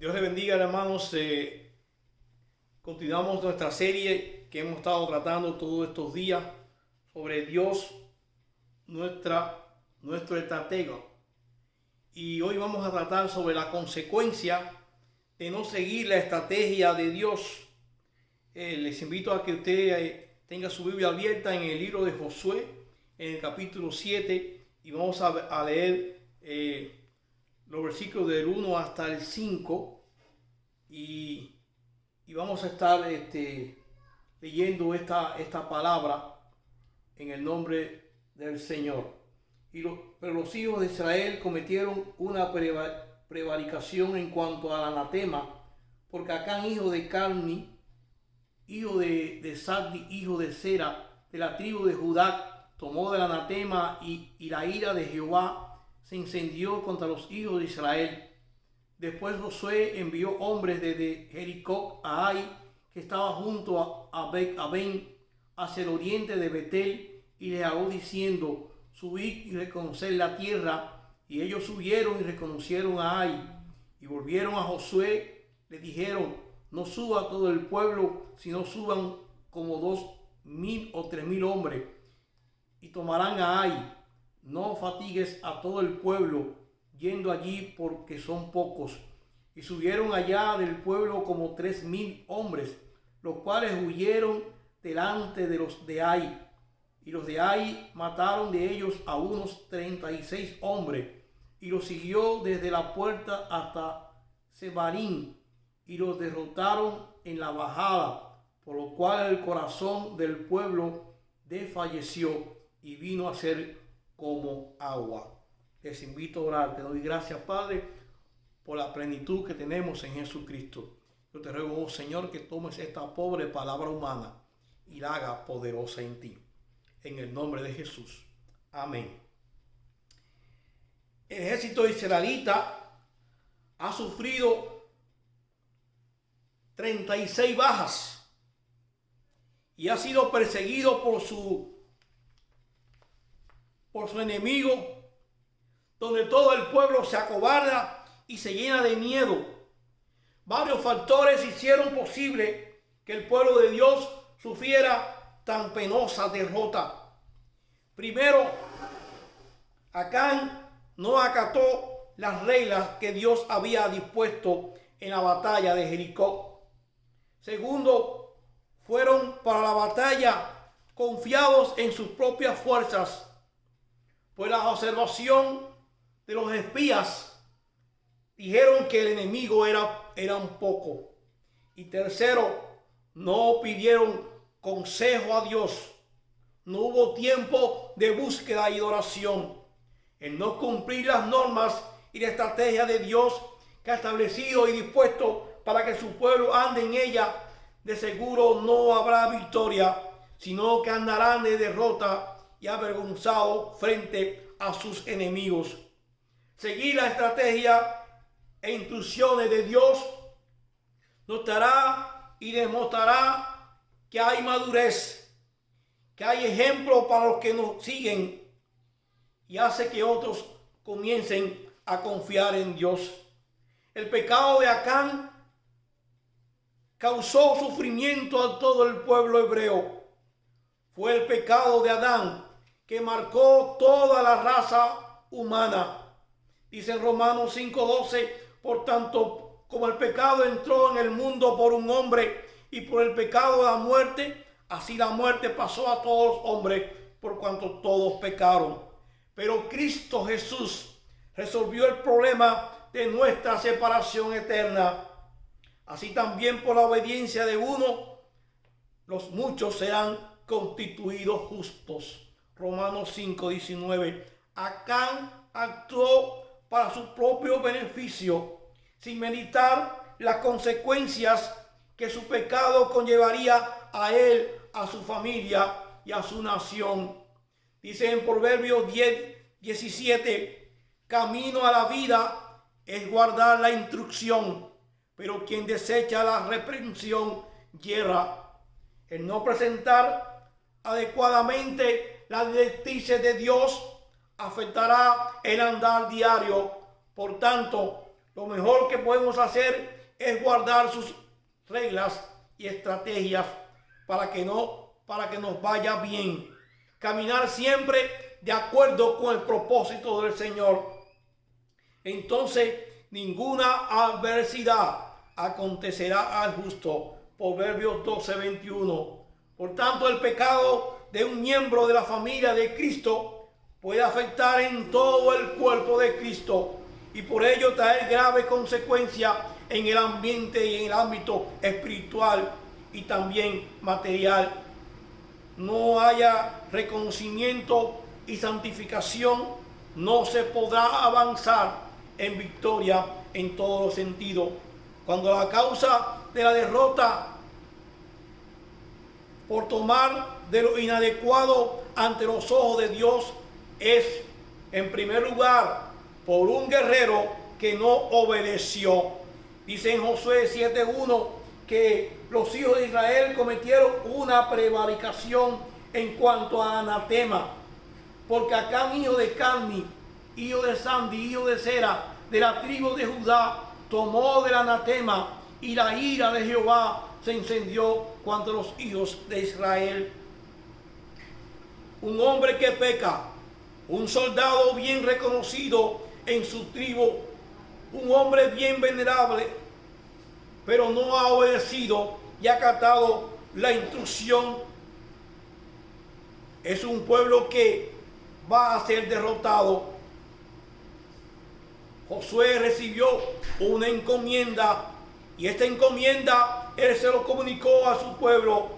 Dios le bendiga, hermanos. Continuamos nuestra serie que hemos estado tratando todos estos días sobre Dios, nuestro estratega. Y hoy vamos a tratar sobre la consecuencia de no seguir la estrategia de Dios. Les invito a que usted tenga su Biblia abierta en el libro de Josué, en el capítulo 7, y vamos a leer los versículos del 1 hasta el 5, y vamos a estar leyendo esta palabra en el nombre del Señor. Pero los hijos de Israel cometieron una prevaricación en cuanto al anatema, porque Acán, hijo de Carmi, hijo de Sabdi, hijo de Zera, de la tribu de Judá, tomó del anatema, y la ira de Jehová se encendió contra los hijos de Israel. Después Josué envió hombres desde Jericó a Ai, que estaba junto a Bet-Aven, hacia el oriente de Betel, y les habló diciendo: subid y reconoced la tierra. Y ellos subieron y reconocieron a Ai, y volvieron a Josué. Le dijeron: no suba todo el pueblo, sino suban como 2,000 o 3,000 hombres, y tomarán a Ai. No fatigues a todo el pueblo yendo allí, porque son pocos. Y subieron allá del pueblo como 3,000 hombres, los cuales huyeron delante de los de Ai. Y los de Ai mataron de ellos a unos 36 hombres, y los siguió desde la puerta hasta Sebarim, y los derrotaron en la bajada, por lo cual el corazón del pueblo desfalleció y vino a ser como agua. Les invito a orar. Te doy gracias, Padre, por la plenitud que tenemos en Jesucristo. Yo te ruego, oh Señor, que tomes esta pobre palabra humana y la haga poderosa en ti. En el nombre de Jesús. Amén. El ejército israelita ha sufrido 36 bajas y ha sido perseguido por su enemigo, donde todo el pueblo se acobarda y se llena de miedo. Varios factores hicieron posible que el pueblo de Dios sufriera tan penosa derrota. Primero, Acán no acató las reglas que Dios había dispuesto en la batalla de Jericó. Segundo, fueron para la batalla confiados en sus propias fuerzas, pues la observación de los espías dijeron que el enemigo era un poco. Y tercero, no pidieron consejo a Dios. No hubo tiempo de búsqueda y oración. El no cumplir las normas y la estrategia de Dios que ha establecido y dispuesto para que su pueblo ande en ella, de seguro no habrá victoria, sino que andarán de derrota y avergonzados frente a sus enemigos. Seguir la estrategia e instrucciones de Dios nos dará y demostrará que hay madurez, que hay ejemplo para los que nos siguen, y hace que otros comiencen a confiar en Dios. El pecado de Acán causó sufrimiento a todo el pueblo hebreo. Fue el pecado de Adán que marcó toda la raza humana. Dice en Romanos 5:12: por tanto, como el pecado entró en el mundo por un hombre, y por el pecado la muerte, así la muerte pasó a todos los hombres, por cuanto todos pecaron. Pero Cristo Jesús resolvió el problema de nuestra separación eterna. Así también por la obediencia de uno, los muchos serán constituidos justos. Romanos 5:19. Acán actuó para su propio beneficio, sin meditar las consecuencias que su pecado conllevaría a él, a su familia y a su nación. Dice en Proverbios 10:17: camino a la vida es guardar la instrucción, pero quien desecha la reprensión yerra. El no presentar adecuadamente las directrices de Dios afectará el andar diario. Por tanto, lo mejor que podemos hacer es guardar sus reglas y estrategias para que nos vaya bien. Caminar siempre de acuerdo con el propósito del Señor. Entonces ninguna adversidad acontecerá al justo. Proverbios 12:21. Por tanto, el pecado de un miembro de la familia de Cristo puede afectar en todo el cuerpo de Cristo y por ello traer graves consecuencias en el ambiente y en el ámbito espiritual y también material. No haya reconocimiento y santificación, no se podrá avanzar en victoria en todos los sentidos. Cuando la causa de la derrota por tomar de lo inadecuado ante los ojos de Dios es, en primer lugar, por un guerrero que no obedeció. Dice en Josué 7:1 que los hijos de Israel cometieron una prevaricación en cuanto a anatema, porque Acán, hijo de Carmi, hijo de Sandi, hijo de Sera, de la tribu de Judá, tomó del anatema, y la ira de Jehová se encendió contra los hijos de Israel. Un hombre que peca, un soldado bien reconocido en su tribu, un hombre bien venerable, pero no ha obedecido y ha acatado la instrucción, es un pueblo que va a ser derrotado. Josué recibió una encomienda y esta encomienda él se lo comunicó a su pueblo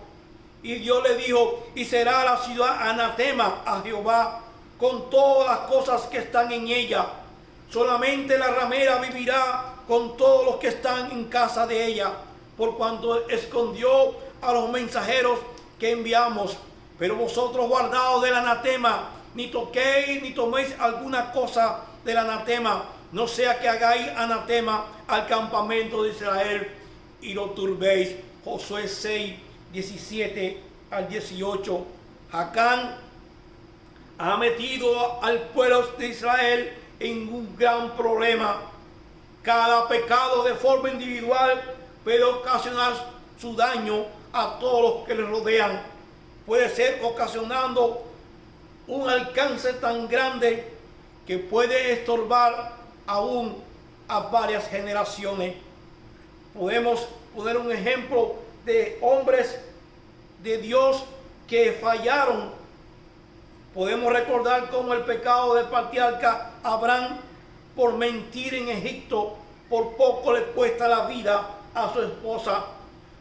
y Dios le dijo: y será la ciudad anatema a Jehová con todas las cosas que están en ella. Solamente la ramera vivirá con todos los que están en casa de ella, por cuanto escondió a los mensajeros que enviamos. Pero vosotros guardaos del anatema, ni toquéis ni toméis alguna cosa del anatema, no sea que hagáis anatema al campamento de Israel y lo turbéis. Josué 6, 17 al 18. Acán ha metido al pueblo de Israel en un gran problema. Cada pecado de forma individual puede ocasionar su daño a todos los que le rodean. Puede ser ocasionando un alcance tan grande que puede estorbar aún a varias generaciones. Podemos poner un ejemplo de hombres de Dios que fallaron. Podemos recordar cómo el pecado del patriarca Abraham, por mentir en Egipto, por poco le cuesta la vida a su esposa.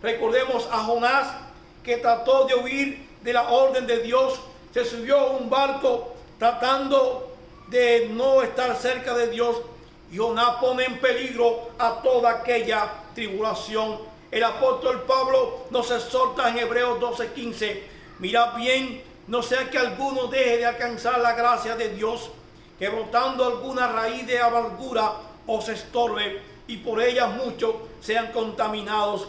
Recordemos a Jonás, que trató de huir de la orden de Dios, se subió a un barco tratando de no estar cerca de Dios. Y Jonás pone en peligro a toda aquella tribulación. El apóstol Pablo nos exhorta en Hebreos 12:15: mirad bien, no sea que alguno deje de alcanzar la gracia de Dios, que brotando alguna raíz de amargura os estorbe, y por ella muchos sean contaminados.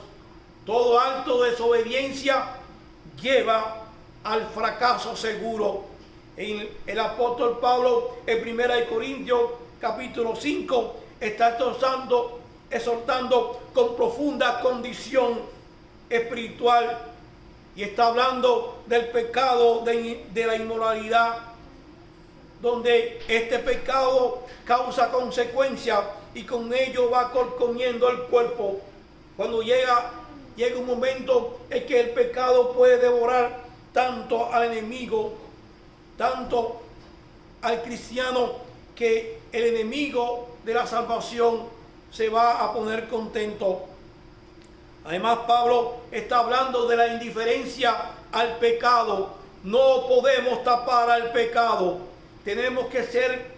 Todo acto de desobediencia lleva al fracaso seguro. El apóstol Pablo en 1 Corintios capítulo 5 está exhortando con profunda condición espiritual y está hablando del pecado de la inmoralidad, donde este pecado causa consecuencias y con ello va corcomiendo el cuerpo. Cuando llega un momento en que el pecado puede devorar tanto al enemigo, tanto al cristiano, que el enemigo de la salvación se va a poner contento. Además, Pablo está hablando de la indiferencia al pecado. No podemos tapar al pecado. Tenemos que ser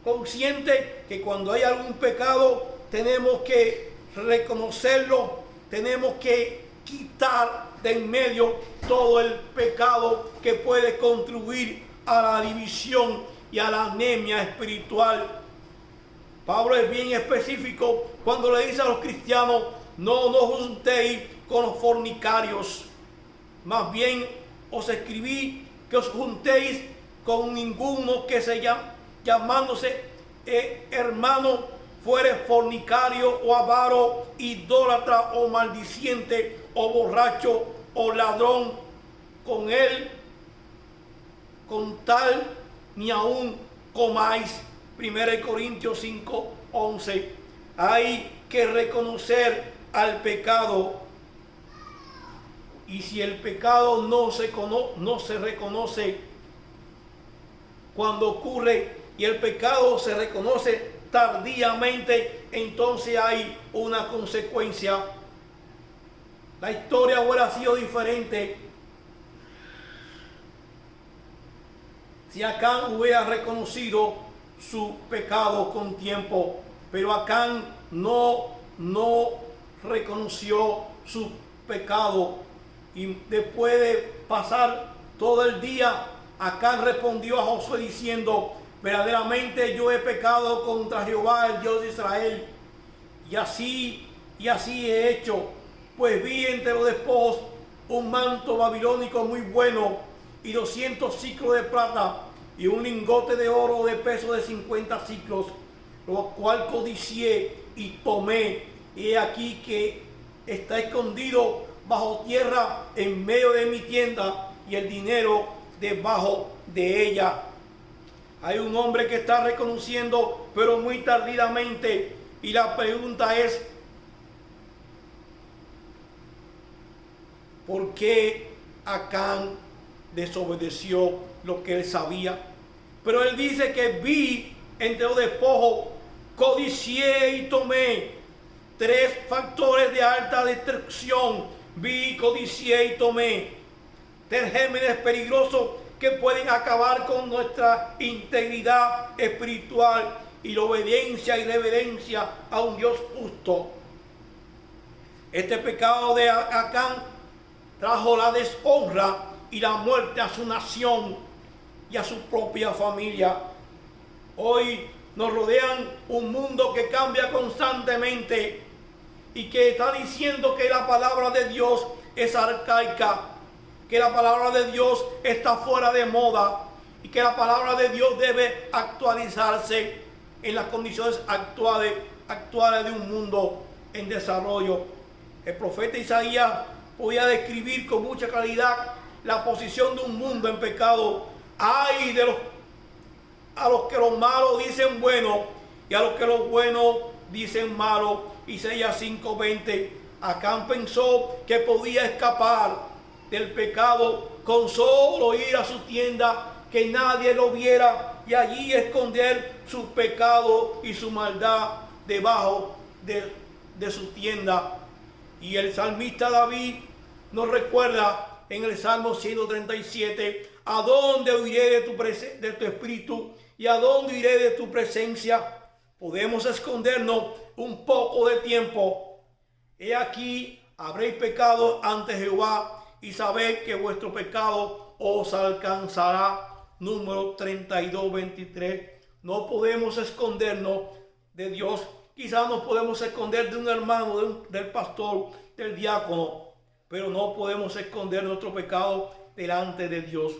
conscientes que cuando hay algún pecado tenemos que reconocerlo, tenemos que quitar de en medio todo el pecado que puede contribuir a la división y a la anemia espiritual. Pablo es bien específico cuando le dice a los cristianos: no os juntéis con los fornicarios, más bien os escribí que os juntéis con ninguno que se llamándose hermano fuere fornicario o avaro, idólatra o maldiciente o borracho o ladrón, con él, con tal ni aún comáis. 1 Corintios 5:11. Hay que reconocer al pecado, y si el pecado no se reconoce cuando ocurre, y el pecado se reconoce tardíamente, entonces hay una consecuencia. La historia hubiera sido diferente si Acán hubiera reconocido su pecado con tiempo, pero Acán no reconoció su pecado, y después de pasar todo el día, Acán respondió a Josué diciendo: verdaderamente yo he pecado contra Jehová, el Dios de Israel, y así he hecho, pues vi entre los despojos un manto babilónico muy bueno, y 200 siclos de plata, y un lingote de oro de peso de 50 siclos, lo cual codicié y tomé, y he aquí que está escondido bajo tierra en medio de mi tienda, y el dinero debajo de ella. Hay un hombre que está reconociendo, pero muy tardíamente, y la pregunta es: ¿por qué Acán desobedeció lo que él sabía? Pero él dice que vi entre los despojos, codicié y tomé. 3 factores de alta destrucción: vi, codicié y tomé. 3 gérmenes peligrosos que pueden acabar con nuestra integridad espiritual y la obediencia y reverencia a un Dios justo. Este pecado de Acán trajo la deshonra y la muerte a su nación y a su propia familia. Hoy nos rodean un mundo que cambia constantemente y que está diciendo que la palabra de Dios es arcaica, que la palabra de Dios está fuera de moda y que la palabra de Dios debe actualizarse en las condiciones actuales de un mundo en desarrollo. El profeta Isaías podía describir con mucha claridad la posición de un mundo en pecado. Ay de a los que los malos dicen bueno y a los que los buenos dicen malo. Isaías 5:20. Acán pensó que podía escapar del pecado con solo ir a su tienda, que nadie lo viera, y allí esconder su pecado y su maldad debajo de su tienda. Y el salmista David nos recuerda en el Salmo 137: ¿a dónde huiré de tu espíritu? ¿Y a dónde iré de tu presencia? Podemos escondernos un poco de tiempo. He aquí, habréis pecado ante Jehová, y sabed que vuestro pecado os alcanzará. Número 32:23. No podemos escondernos de Dios. Quizás nos podemos esconder de un hermano, del pastor, del diácono, pero no podemos esconder nuestro pecado delante de Dios.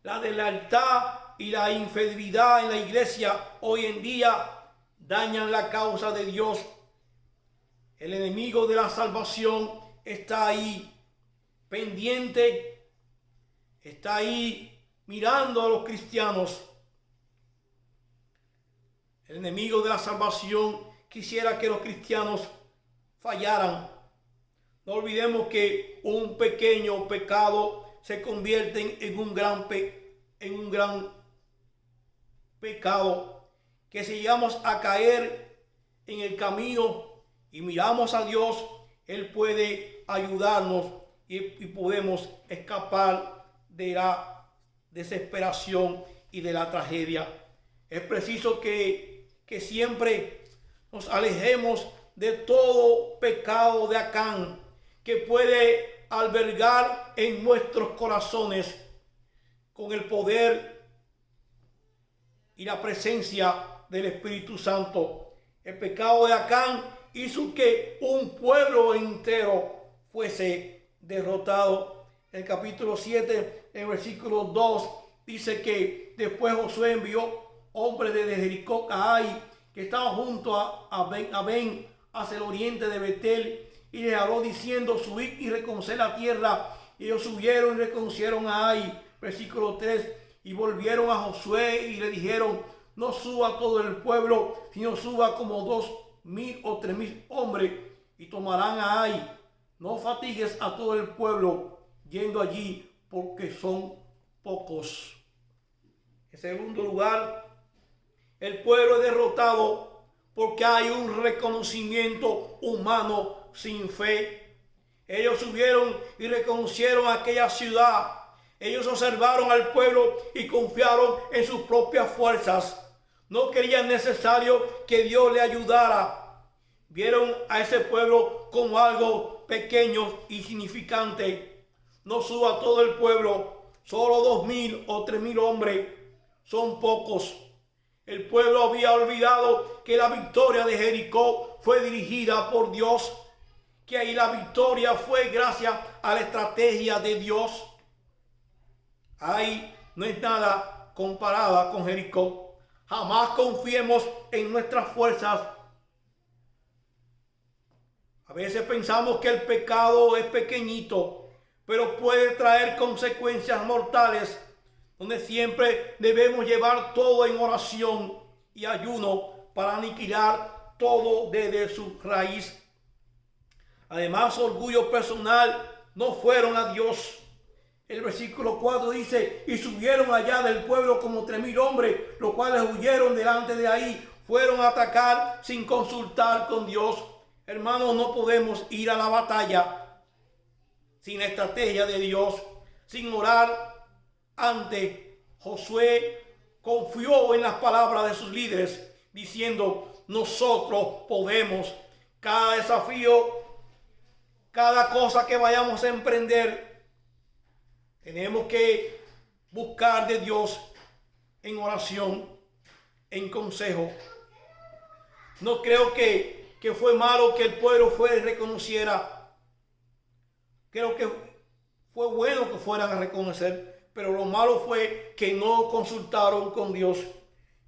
La deslealtad y la infidelidad en la iglesia hoy en día dañan la causa de Dios. El enemigo de la salvación está ahí pendiente, está ahí mirando a los cristianos. El enemigo de la salvación quisiera que los cristianos fallaran. No olvidemos que un pequeño pecado se convierte en un gran pecado, que si llegamos a caer en el camino y miramos a Dios, Él puede ayudarnos y podemos escapar de la desesperación y de la tragedia. Es preciso que siempre nos alejemos de todo pecado de Acán que puede albergar en nuestros corazones con el poder y la presencia del Espíritu Santo. El pecado de Acán hizo que un pueblo entero fuese derrotado. El capítulo 7, en versículo 2, dice que después Josué envió hombres desde Jericó a Ai que estaba junto a Ben hacia el oriente de Betel, y les habló diciendo: subid y reconocer la tierra. Y ellos subieron y reconocieron a Ai. Versículo 3. Y volvieron a Josué y le dijeron: no suba todo el pueblo, sino suba como 2,000 o 3,000 hombres, y tomarán a Ai. No fatigues a todo el pueblo yendo allí, porque son pocos. En segundo lugar, el pueblo es derrotado porque hay un reconocimiento humano sin fe. Ellos subieron y reconocieron aquella ciudad. Ellos observaron al pueblo y confiaron en sus propias fuerzas. No creían necesario que Dios le ayudara. Vieron a ese pueblo como algo pequeño y insignificante. No suba todo el pueblo, solo 2,000 o 3,000 hombres. Son pocos. El pueblo había olvidado que la victoria de Jericó fue dirigida por Dios, que ahí la victoria fue gracias a la estrategia de Dios. Ahí no es nada comparada con Jericó. Jamás confiemos en nuestras fuerzas. A veces pensamos que el pecado es pequeñito, pero puede traer consecuencias mortales, donde siempre debemos llevar todo en oración y ayuno para aniquilar todo desde su raíz. Además, orgullo personal no fueron a Dios. El versículo 4 dice: y subieron allá del pueblo como 3,000 hombres, los cuales huyeron delante de ahí, fueron a atacar sin consultar con Dios. Hermanos, no podemos ir a la batalla sin la estrategia de Dios, sin orar. Ante Josué confió en las palabras de sus líderes, diciendo: nosotros podemos. Cada desafío, cada cosa que vayamos a emprender, tenemos que buscar de Dios en oración, en consejo. No creo que fue malo que el pueblo fuera y reconociera. Creo que fue bueno que fueran a reconocer. Pero lo malo fue que no consultaron con Dios.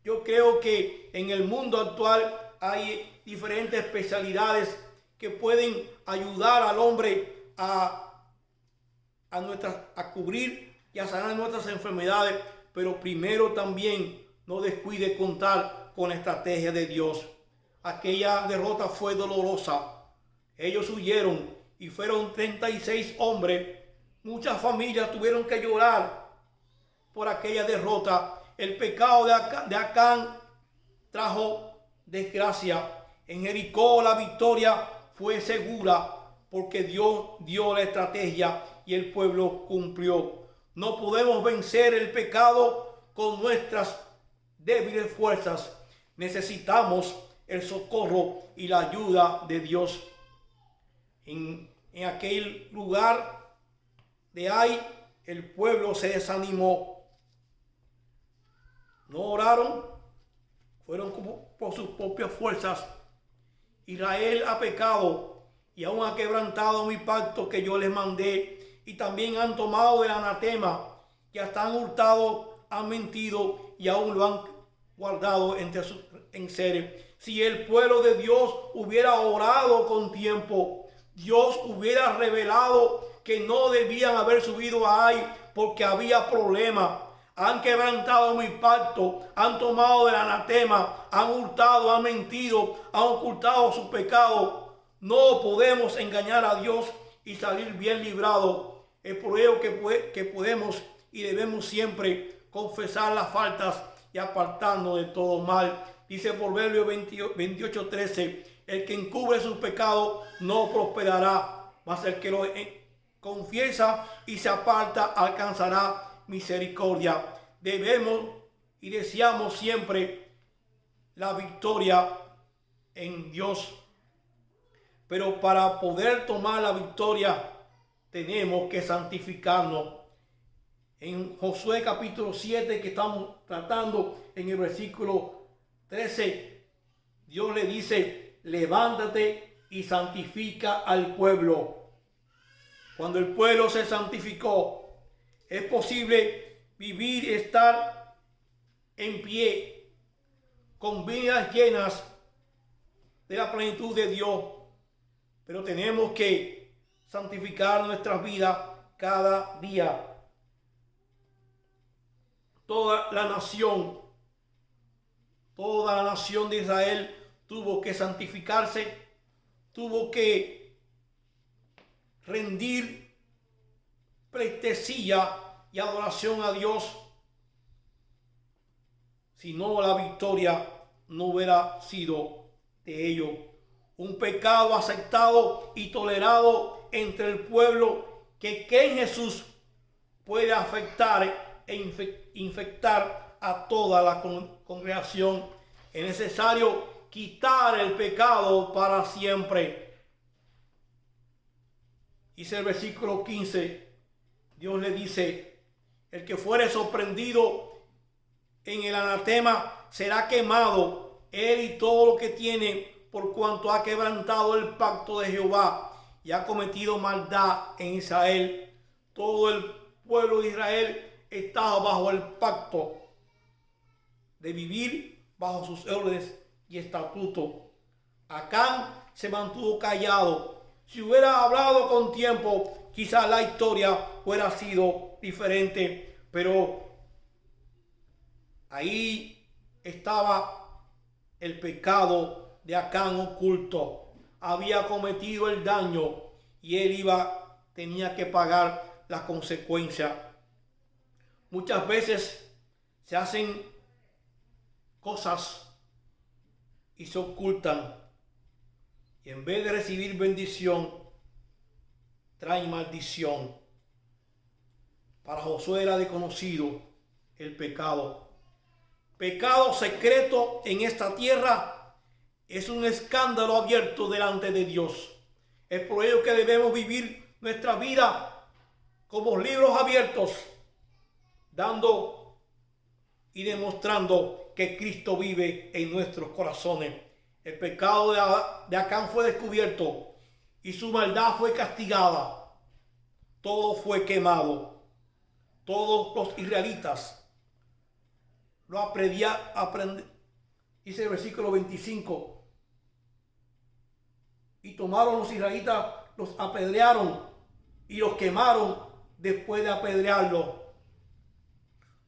Yo creo que en el mundo actual hay diferentes especialidades que pueden ayudar al hombre a cubrir y a sanar nuestras enfermedades. Pero primero también no descuide contar con la estrategia de Dios. Aquella derrota fue dolorosa. Ellos huyeron y fueron 36 hombres. Muchas familias tuvieron que llorar por aquella derrota. El pecado de Acán trajo desgracia. En Jericó la victoria fue segura porque Dios dio la estrategia y el pueblo cumplió. No podemos vencer el pecado con nuestras débiles fuerzas. Necesitamos el socorro y la ayuda de Dios. En aquel lugar de Ai, el pueblo se desanimó. No oraron, fueron por sus propias fuerzas. Israel ha pecado y aún ha quebrantado mi pacto que yo les mandé, y también han tomado el anatema, que hasta han hurtado, han mentido y aún lo han guardado entre sus enseres. Si el pueblo de Dios hubiera orado con tiempo, Dios hubiera revelado que no debían haber subido a Ai porque había problemas. Han quebrantado mi pacto, han tomado el anatema, han hurtado, han mentido, han ocultado su pecado. No podemos engañar a Dios y salir bien librados. Es por ello que podemos y debemos siempre confesar las faltas y apartarnos de todo mal. Dice Proverbios 28:13: el que encubre sus pecados no prosperará, mas el que lo confiesa y se aparta alcanzará misericordia. Debemos y deseamos siempre la victoria en Dios. Pero para poder tomar la victoria tenemos que santificarnos. En Josué capítulo 7, que estamos tratando, en el versículo 13, Dios le dice: levántate y santifica al pueblo. Cuando el pueblo se santificó, es posible vivir y estar en pie con vidas llenas de la plenitud de Dios, pero tenemos que santificar nuestras vidas cada día. Toda la nación de Israel tuvo que santificarse, tuvo que rendir pleitesía y adoración a Dios. Si no, la victoria no hubiera sido de ellos. Un pecado aceptado y tolerado entre el pueblo que en Jesús puede afectar e infectar a toda la congregación. Es necesario quitar el pecado para siempre. Dice el versículo 15, Dios le dice: el que fuere sorprendido en el anatema será quemado, él y todo lo que tiene, por cuanto ha quebrantado el pacto de Jehová y ha cometido maldad en Israel. Todo el pueblo de Israel estaba bajo el pacto de vivir bajo sus órdenes y estatutos. Acán se mantuvo callado. Si hubiera hablado con tiempo, quizás la historia hubiera sido diferente, pero ahí estaba el pecado de Acán oculto. Había cometido el daño y él tenía que pagar las consecuencias. Muchas veces se hacen cosas y se ocultan, y en vez de recibir bendición, traen maldición. Para Josué era desconocido el pecado. Pecado secreto en esta tierra es un escándalo abierto delante de Dios. Es por ello que debemos vivir nuestra vida como libros abiertos, dando y demostrando que Cristo vive en nuestros corazones. El pecado de Acán fue descubierto y su maldad fue castigada. Todo fue quemado. Todos los israelitas lo aprendieron. Dice el versículo 25. Y tomaron los israelitas, los apedrearon y los quemaron después de apedrearlos.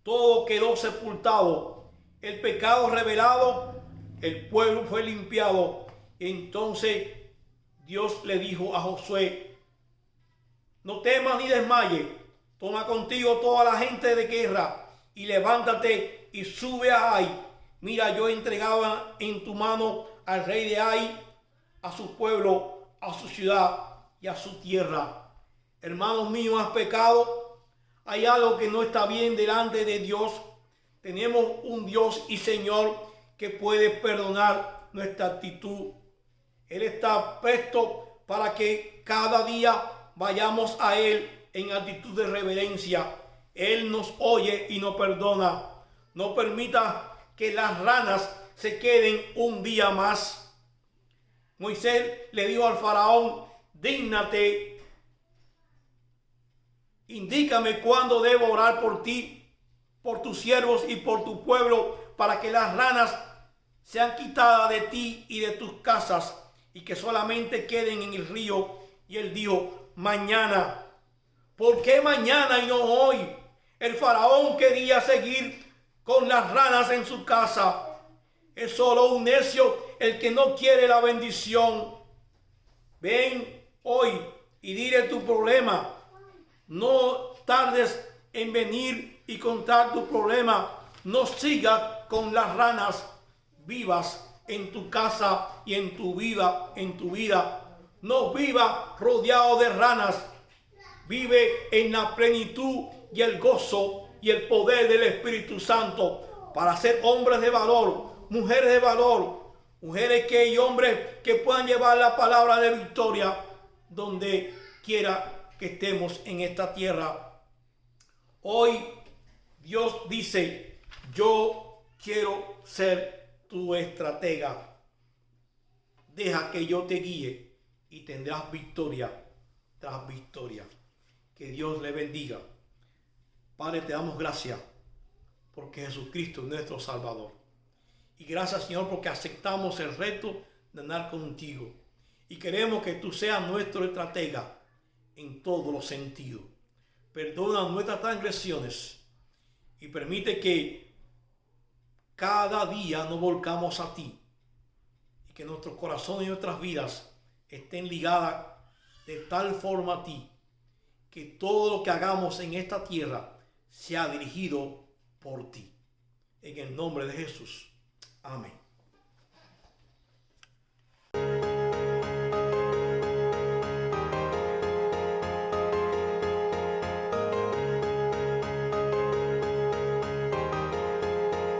Todo quedó sepultado. El pecado revelado, el pueblo fue limpiado. Entonces Dios le dijo a Josué: no temas ni desmayes, toma contigo toda la gente de guerra y levántate y sube a Ai. Mira, yo entregaba en tu mano al rey de Ai, a su pueblo, a su ciudad y a su tierra. Hermanos míos, has pecado. Hay algo que no está bien delante de Dios. Tenemos un Dios y Señor que puede perdonar nuestra actitud. Él está presto para que cada día vayamos a Él en actitud de reverencia. Él nos oye y nos perdona. No permita que las ranas se queden un día más. Moisés le dijo al faraón: dígnate, indícame cuándo debo orar por ti, por tus siervos y por tu pueblo, para que las ranas sean quitadas de ti y de tus casas, y que solamente queden en el río. Y él dijo: mañana. ¿Por qué mañana y no hoy? El faraón quería seguir con las ranas en su casa. Es solo un necio el que no quiere la bendición. Ven hoy y dile tu problema. No tardes en venir y contar tu problema. No sigas con las ranas vivas en tu casa y en tu vida. No viva rodeado de ranas. Vive en la plenitud y el gozo y el poder del Espíritu Santo para ser hombres de valor, mujeres de valor, mujeres y hombres que puedan llevar la palabra de victoria donde quiera que estemos en esta tierra. Hoy Dios dice: yo quiero ser tu estratega. Deja que yo te guíe y tendrás victoria tras victoria. Que Dios le bendiga. Padre, te damos gracias porque Jesucristo es nuestro Salvador. Y gracias, Señor, porque aceptamos el reto de andar contigo. Y queremos que tú seas nuestro estratega en todos los sentidos. Perdona nuestras transgresiones y permite que cada día nos volcamos a ti. Y que nuestros corazones y nuestras vidas estén ligadas de tal forma a ti, que todo lo que hagamos en esta tierra sea dirigido por ti. En el nombre de Jesús. Amén.